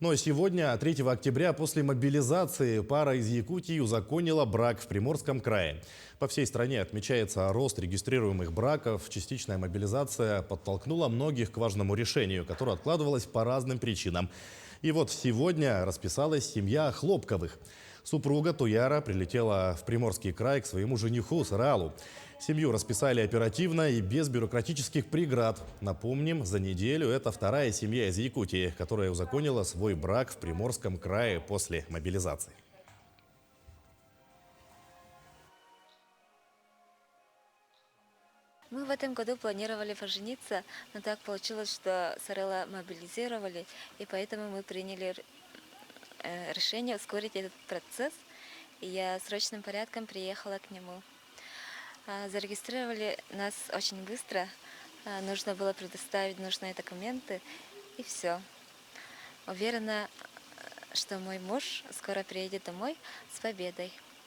Но сегодня, 3 октября, после мобилизации, пара из Якутии узаконила брак в Приморском крае. По всей стране отмечается рост регистрируемых браков. Частичная мобилизация подтолкнула многих к важному решению, которое откладывалось по разным причинам. И вот сегодня расписалась семья Хлопковых. Супруга Туяра прилетела в Приморский край к своему жениху Саралу. Семью расписали оперативно и без бюрократических преград. Напомним, за неделю это вторая семья из Якутии, которая узаконила свой брак в Приморском крае после мобилизации. Мы в этом году планировали пожениться, но так получилось, что Сарела мобилизировали, и поэтому мы приняли решение ускорить этот процесс, и я срочным порядком приехала к нему. Зарегистрировали нас очень быстро, нужно было предоставить нужные документы, и все. Уверена, что мой муж скоро приедет домой с победой.